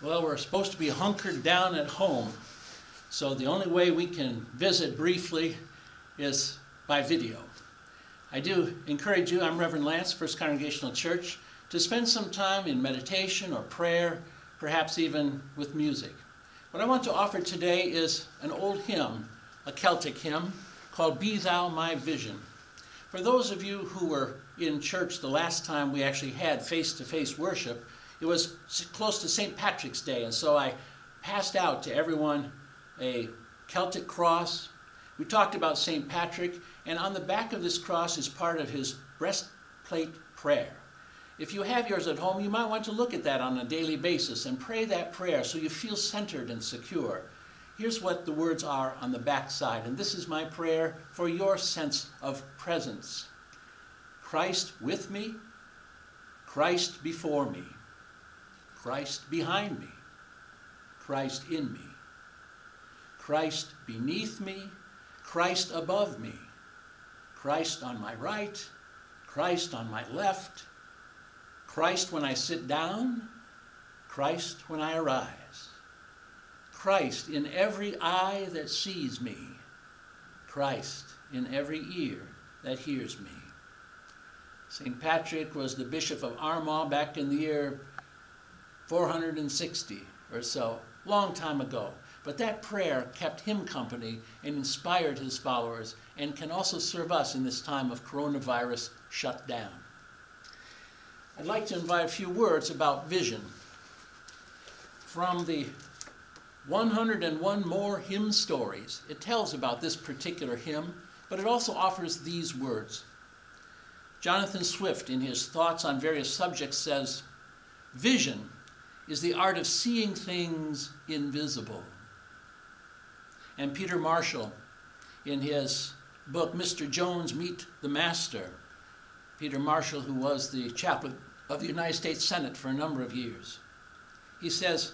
Well, we're supposed to be hunkered down at home, so the only way we can visit briefly is by video. I do encourage you, I'm Reverend Lance, First Congregational Church, to spend some time in meditation or prayer, perhaps even with music. What I want to offer today is an old hymn, a Celtic hymn, called Be Thou My Vision. For those of you who were in church the last time we actually had face-to-face worship, it was close to St. Patrick's Day, and so I passed out to everyone a Celtic cross. We talked about St. Patrick, and on the back of this cross is part of his breastplate prayer. If you have yours at home, you might want to look at that on a daily basis and pray that prayer so you feel centered and secure. Here's what the words are on the back side, and this is my prayer for your sense of presence. Christ with me, Christ before me, Christ behind me, Christ in me, Christ beneath me, Christ above me, Christ on my right, Christ on my left, Christ when I sit down, Christ when I arise, Christ in every eye that sees me, Christ in every ear that hears me. St. Patrick was the Bishop of Armagh back in the year 460 or so, long time ago. But that prayer kept him company and inspired his followers and can also serve us in this time of coronavirus shutdown. I'd like to invite a few words about vision. From the 101 More Hymn Stories, it tells about this particular hymn, but it also offers these words. Jonathan Swift, in his thoughts on various subjects, says, "Vision is the art of seeing things invisible." And Peter Marshall, in his book, Mr. Jones Meet the Master, Peter Marshall, who was the chaplain of the United States Senate for a number of years, he says,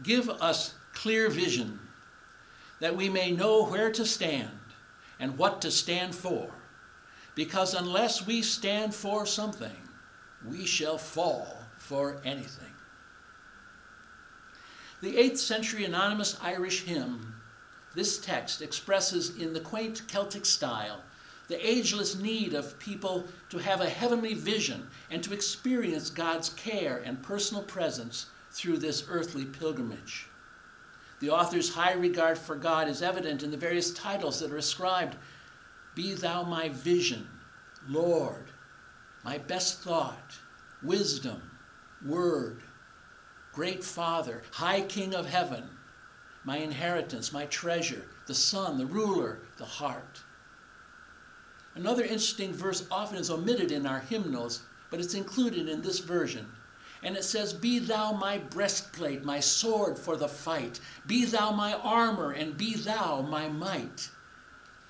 "Give us clear vision that we may know where to stand and what to stand for, because unless we stand for something, we shall fall for anything." The 8th century anonymous Irish hymn, this text expresses in the quaint Celtic style the ageless need of people to have a heavenly vision and to experience God's care and personal presence through this earthly pilgrimage. The author's high regard for God is evident in the various titles that are ascribed. Be thou my vision, Lord, my best thought, wisdom, word, great Father, high King of heaven, my inheritance, my treasure, the Son, the ruler, the heart. Another interesting verse often is omitted in our hymnals, but it's included in this version. And it says, "Be thou my breastplate, my sword for the fight. Be thou my armor, and be thou my might.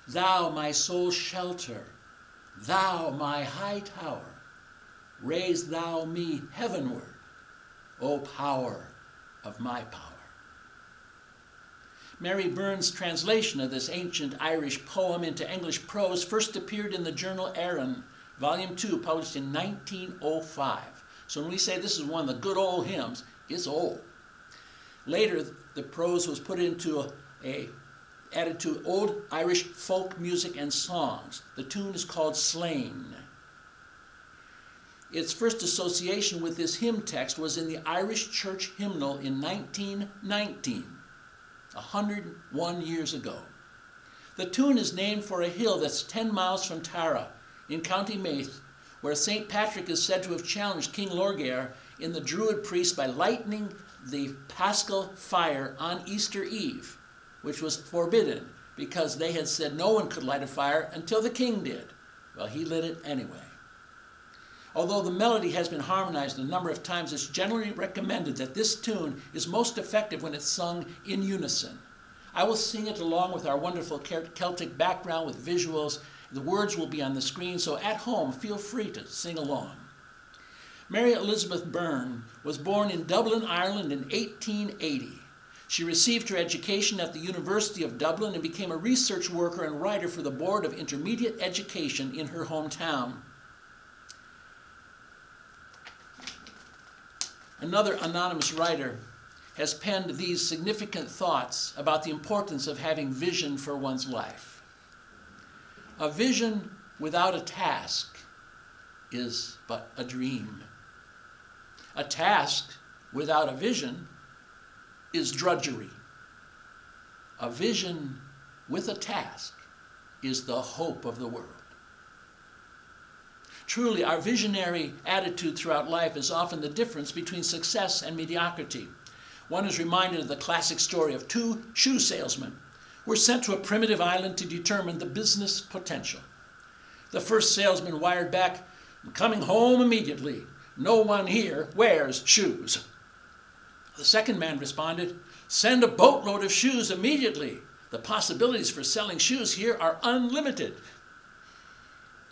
Thou my soul's shelter, thou my high tower. Raise thou me heavenward, O power of my power." Mary Burns' translation of this ancient Irish poem into English prose first appeared in the journal Erin, Volume 2, published in 1905. So when we say this is one of the good old hymns, it's old. Later, the prose was put into added to old Irish folk music and songs. The tune is called Slane. Its first association with this hymn text was in the Irish church hymnal in 1919. 101 years ago. The tune is named for a hill that's 10 miles from Tara in County Meath, where St. Patrick is said to have challenged King Lorgair in the Druid priest by lighting the Paschal fire on Easter Eve, which was forbidden because they had said no one could light a fire until the king did. Well, he lit it anyway. Although the melody has been harmonized a number of times, it's generally recommended that this tune is most effective when it's sung in unison. I will sing it along with our wonderful Celtic background with visuals. The words will be on the screen, so at home, feel free to sing along. Mary Elizabeth Byrne was born in Dublin, Ireland in 1880. She received her education at the University of Dublin and became a research worker and writer for the Board of Intermediate Education in her hometown. Another anonymous writer has penned these significant thoughts about the importance of having vision for one's life. A vision without a task is but a dream. A task without a vision is drudgery. A vision with a task is the hope of the world. Truly, our visionary attitude throughout life is often the difference between success and mediocrity. One is reminded of the classic story of two shoe salesmen who were sent to a primitive island to determine the business potential. The first salesman wired back, "I'm coming home immediately. No one here wears shoes." The second man responded, "Send a boatload of shoes immediately. The possibilities for selling shoes here are unlimited."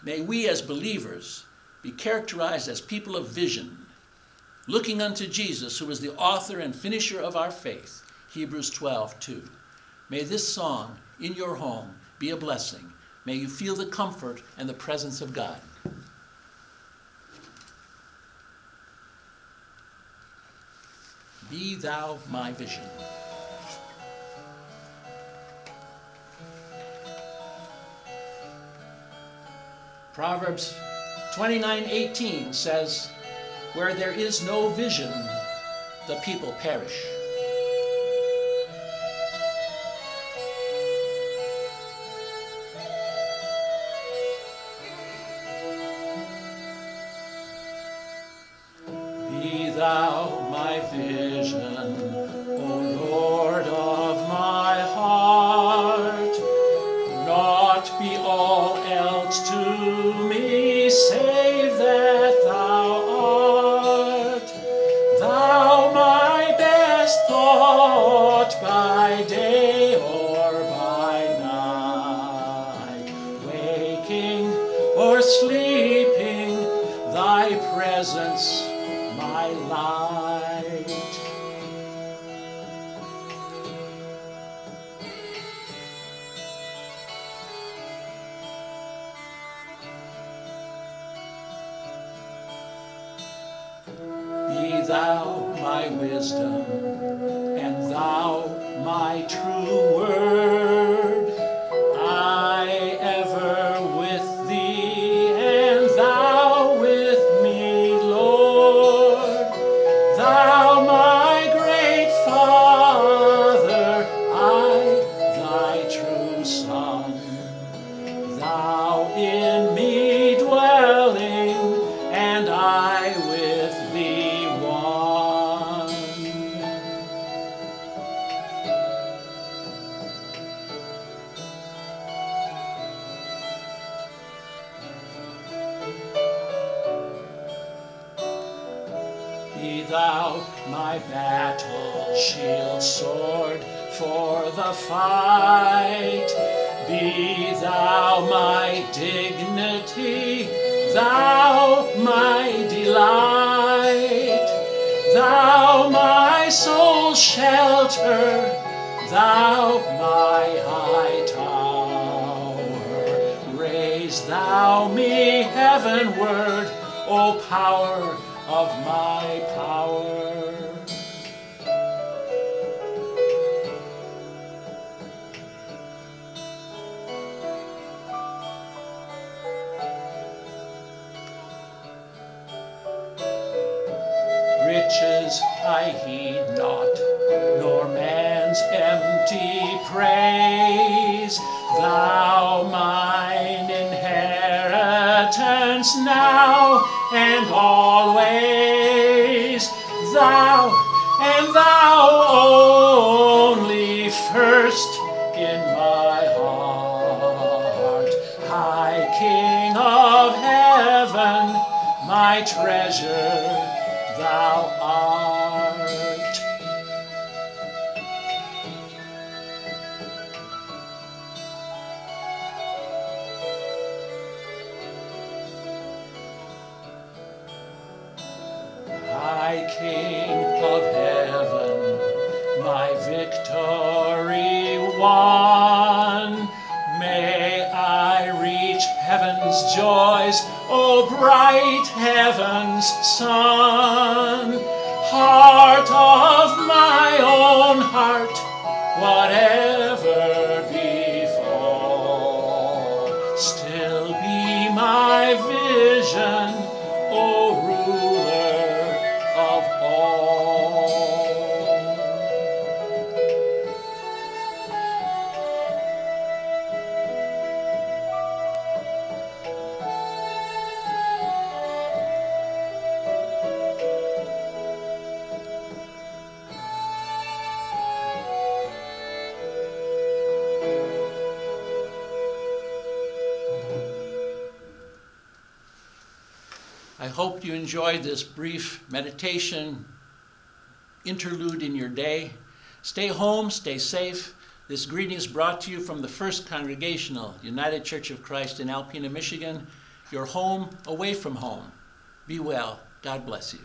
May we as believers be characterized as people of vision, looking unto Jesus, who is the author and finisher of our faith, Hebrews 12:2. May this song in your home be a blessing. May you feel the comfort and the presence of God. Be thou my vision. Proverbs 29:18 says, "Where there is no vision, the people perish." Be thou my vision, O Lord of my heart. Naught be all else to me, save that thou art. Thou my best thought by day or by night. Waking or sleeping, thy presence my light. Be thou my wisdom, and thou my true word. I ever with thee, and thou with me, Lord. Thou my great Father, I thy true Son. Thou in me dwelling, and I with thee one. Be thou my battle shield, sword for the fight. Be thou my dignity, thou my delight. Thou my soul's shelter, thou my high tower. Raise thou me heavenward, O power of my power. Riches I heed not, nor man's empty praise. Thou mine inheritance now and always. Thou and thou only first in my heart. High King of heaven, my treasure thou art. High King of heaven, my victory won. May I reach heaven's joys, O bright heaven's sun. Heart of my whatever befall, still be my vision, O ruler of all. I hope you enjoyed this brief meditation interlude in your day. Stay home, stay safe. This greeting is brought to you from the First Congregational United Church of Christ in Alpena, Michigan. Your home away from home. Be well. God bless you.